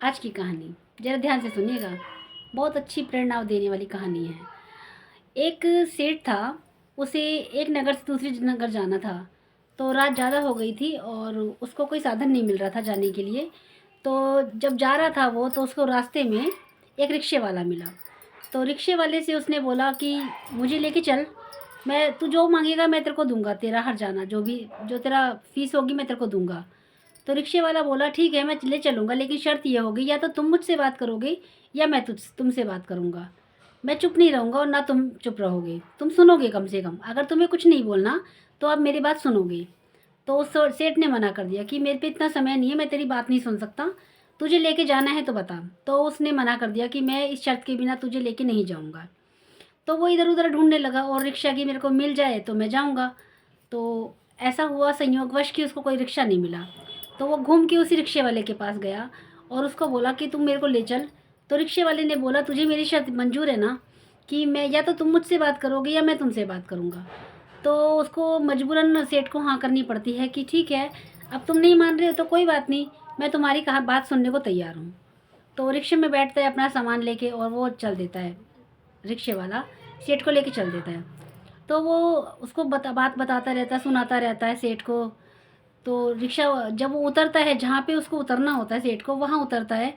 आज की कहानी ज़रा ध्यान से सुनिएगा। बहुत अच्छी प्रेरणा देने वाली कहानी है। एक सेठ था, उसे एक नगर से दूसरे नगर जाना था। तो रात ज़्यादा हो गई थी और उसको कोई साधन नहीं मिल रहा था जाने के लिए। तो जब जा रहा था वो, तो उसको रास्ते में एक रिक्शे वाला मिला। तो रिक्शे वाले से उसने बोला कि मुझे लेके चल, मैं तू जो मांगेगा मैं तेरे को दूंगा, तेरा हर जाना जो भी, जो तेरा फीस होगी मैं तेरे को दूंगा। तो रिक्शे वाला बोला ठीक है मैं ले चलूँगा, लेकिन शर्त ये होगी या तो तुम मुझसे बात करोगे या मैं तुमसे बात करूँगा। मैं चुप नहीं रहूँगा और ना तुम चुप रहोगे, तुम सुनोगे कम से कम। अगर तुम्हें कुछ नहीं बोलना तो आप मेरी बात सुनोगे। तो उस सेठ ने मना कर दिया कि मेरे पे इतना समय नहीं है, मैं तेरी बात नहीं सुन सकता, तुझे लेके जाना है तो बता। तो उसने मना कर दिया कि मैं इस शर्त के बिना तुझे लेके नहीं जाऊँगा। तो वो इधर उधर ढूंढने लगा और रिक्शा की मेरे को मिल जाए तो मैं जाऊँगा। तो ऐसा हुआ संयोगवश कि उसको कोई रिक्शा नहीं मिला। तो वो घूम के उसी रिक्शे वाले के पास गया और उसको बोला कि तुम मेरे को ले चल। तो रिक्शे वाले ने बोला तुझे मेरी शर्त मंजूर है ना, कि मैं या तो तुम मुझसे बात करोगे या मैं तुमसे बात करूँगा। तो उसको मजबूरन सेठ को हाँ करनी पड़ती है कि ठीक है, अब तुम नहीं मान रहे हो तो कोई बात नहीं, मैं तुम्हारी कहा बात सुनने को तैयार हूँ। तो रिक्शे में बैठता है अपना सामान लेके और वो चल देता है। रिक्शे वाला सेठ को लेके चल देता है। तो वो उसको बात बताता रहता है, सुनाता रहता है सेठ को। तो रिक्शा जब वो उतरता है जहाँ पे उसको उतरना होता है सेठ को, वहाँ उतरता है।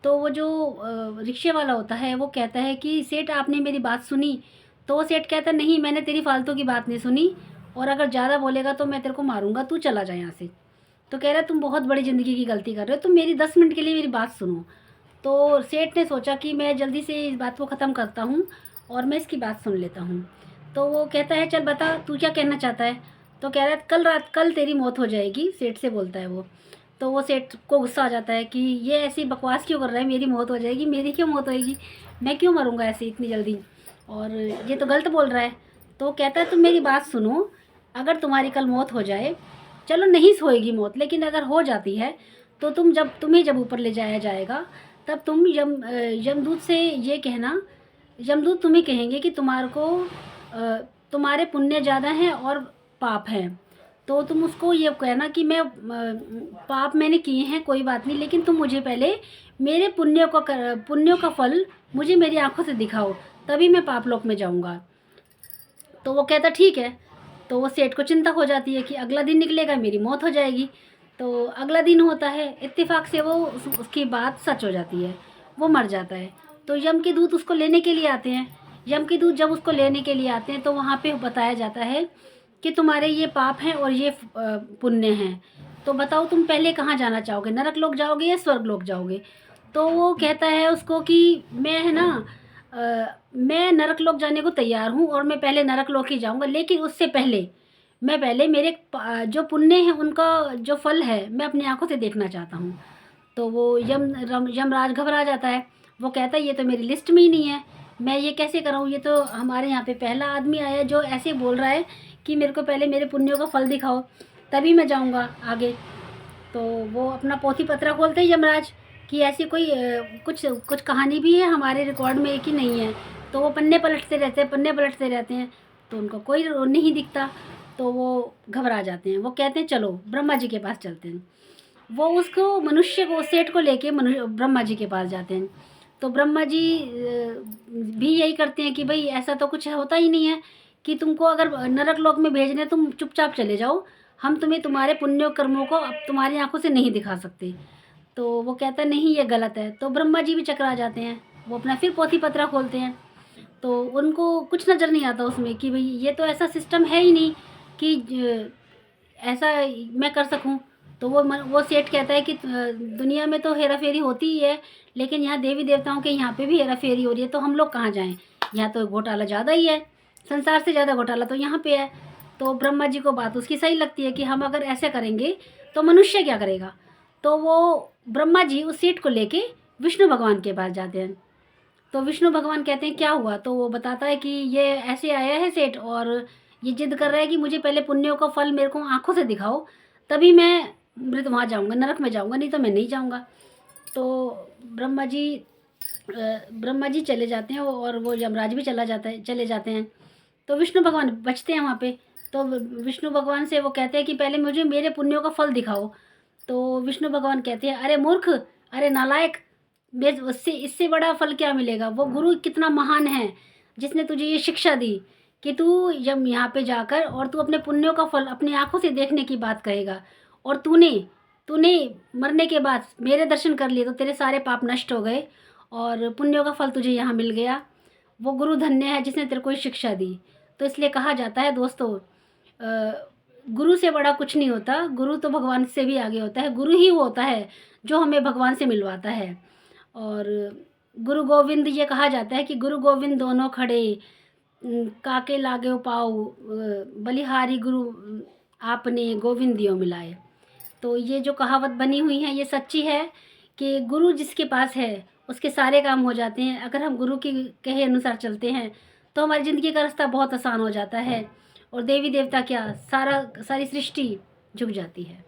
तो वो जो रिक्शे वाला होता है वो कहता है कि सेठ आपने मेरी बात सुनी। तो वो सेठ कहता है नहीं, मैंने तेरी फालतू की बात नहीं सुनी, और अगर ज़्यादा बोलेगा तो मैं तेरे को मारूंगा, तू चला जा यहाँ से। तो कह रहा है तुम बहुत बड़ी ज़िंदगी की गलती कर रहे हो, तुम मेरी 10 मिनट के लिए मेरी बात सुनो। तो सेठ ने सोचा कि मैं जल्दी से इस बात को ख़त्म करता हूँ और मैं इसकी बात सुन लेता हूँ। तो वो कहता है चल बता तू क्या कहना चाहता है। तो कह रहा है कल तेरी मौत हो जाएगी, सेठ से बोलता है वो। तो वो सेठ को गुस्सा आ जाता है कि ये ऐसी बकवास क्यों कर रहा है, मेरी मौत हो जाएगी, मेरी क्यों मौत होएगी, मैं क्यों मरूंगा ऐसे इतनी जल्दी, और ये तो गलत बोल रहा है। तो कहता है तुम मेरी बात सुनो, अगर तुम्हारी कल मौत हो जाए, चलो नहीं होएगी मौत, लेकिन अगर हो जाती है तो तुम्हें जब ऊपर ले जाया जाएगा, तब तुम यमदूत से ये कहना, यमदूत तुम्हें कहेंगे कि तुम्हारे पुण्य ज़्यादा हैं और पाप हैं। तो तुम उसको ये कहना कि पाप मैंने किए हैं कोई बात नहीं, लेकिन तुम मुझे पहले मेरे पुण्यों का फल मुझे मेरी आंखों से दिखाओ, तभी मैं पाप लोक में जाऊंगा। तो वो कहता ठीक है। तो वो सेठ को चिंता हो जाती है कि अगला दिन निकलेगा मेरी मौत हो जाएगी। तो अगला दिन होता है, इत्तेफाक से वो उसकी बात सच हो जाती है, वो मर जाता है। तो यम के दूत उसको लेने के लिए आते हैं। यम के दूत जब उसको लेने के लिए आते हैं तो वहाँ पे बताया जाता है कि तुम्हारे ये पाप हैं और ये पुण्य हैं, तो बताओ तुम पहले कहाँ जाना चाहोगे, नरक लोक जाओगे या स्वर्ग लोक जाओगे। तो वो कहता है उसको कि मैं है ना, मैं नरक लोक जाने को तैयार हूँ और मैं पहले नरक लोक ही जाऊँगा, लेकिन उससे पहले मैं पहले मेरे जो पुण्य हैं उनका जो फल है मैं अपनी आंखों से देखना चाहता हूँ। तो वो यमराज घबरा जाता है। वो कहता है ये तो मेरी लिस्ट में ही नहीं है, मैं ये कैसे कराऊँ, ये तो हमारे यहाँ पे पहला आदमी आया है जो ऐसे बोल रहा है कि मेरे को पहले मेरे पुण्यों का फल दिखाओ तभी मैं जाऊँगा आगे। तो वो अपना पोथी पत्रा खोलते हैं यमराज कि ऐसी कोई कुछ कुछ कहानी भी है हमारे रिकॉर्ड में, एक ही नहीं है। तो वो पन्ने पलटते रहते हैं, तो उनको कोई नहीं दिखता। तो वो घबरा जाते हैं, वो कहते हैं चलो ब्रह्मा जी के पास चलते हैं। वो उसको मनुष्य को सेठ को लेके ब्रह्मा जी के पास जाते हैं। तो ब्रह्मा जी भी यही करते हैं कि भाई ऐसा तो कुछ होता ही नहीं है कि तुमको अगर नरक लोक में भेजने तुम चुपचाप चले जाओ, हम तुम्हें तुम्हारे पुण्य कर्मों को अब तुम्हारी आंखों से नहीं दिखा सकते। तो वो कहता है नहीं ये गलत है। तो ब्रह्मा जी भी चकरा जाते हैं, वो अपना फिर पोथी पत्रा खोलते हैं। तो उनको कुछ नज़र नहीं आता उसमें कि भाई ये तो ऐसा सिस्टम है ही नहीं कि ऐसा मैं कर सकूं। तो वो सेठ कहता है कि दुनिया में तो हेरा फेरी होती ही है, लेकिन यहाँ देवी देवताओं के यहाँ पे भी हेरा फेरी हो रही है, तो हम लोग कहाँ जाएं, यहाँ तो घोटाला ज़्यादा ही है, संसार से ज़्यादा घोटाला तो यहाँ पे है। तो ब्रह्मा जी को बात उसकी सही लगती है कि हम अगर ऐसे करेंगे तो मनुष्य क्या करेगा। तो वो ब्रह्मा जी उस सेठ को लेके विष्णु भगवान के पास जाते हैं। तो विष्णु भगवान कहते हैं क्या हुआ। तो वो बताता है कि ये ऐसे आया है सेठ और ये जिद कर रहा है कि मुझे पहले पुण्यों का फल मेरे को आंखों से दिखाओ, तभी मैं मृत वहाँ जाऊँगा, नरक में जाऊँगा, नहीं तो मैं नहीं जाऊँगा। तो ब्रह्मा जी ब्रह्मा जी चले जाते हैं और वो यमराज भी चले जाते हैं। तो विष्णु भगवान बचते हैं वहाँ पे। तो विष्णु भगवान से वो कहते हैं कि पहले मुझे मेरे पुण्यों का फल दिखाओ। तो विष्णु भगवान कहते हैं अरे मूर्ख, अरे नालायक, उससे इससे बड़ा फल क्या मिलेगा। वो गुरु कितना महान है जिसने तुझे ये शिक्षा दी कि तू जब यहाँ पे जाकर और तू अपने पुण्यों का फल अपनी आंखों से देखने की बात कहेगा, और तूने तूने मरने के बाद मेरे दर्शन कर लिए तो तेरे सारे पाप नष्ट हो गए और पुण्यों का फल तुझे यहाँ मिल गया। वो गुरु धन्य है जिसने तेरे को ये शिक्षा दी। तो इसलिए कहा जाता है दोस्तों, गुरु से बड़ा कुछ नहीं होता, गुरु तो भगवान से भी आगे होता है। गुरु ही वो होता है जो हमें भगवान से मिलवाता है। और गुरु गोविंद, ये कहा जाता है कि गुरु गोविंद दोनों खड़े, काके लागे पाऊ, बलिहारी गुरु आपने गोविंदियों मिलाए। तो ये जो कहावत बनी हुई है ये सच्ची है कि गुरु जिसके पास है उसके सारे काम हो जाते हैं। अगर हम गुरु के कहे अनुसार चलते हैं तो हमारी ज़िंदगी का रास्ता बहुत आसान हो जाता है और देवी देवता क्या सारी सृष्टि झुक जाती है।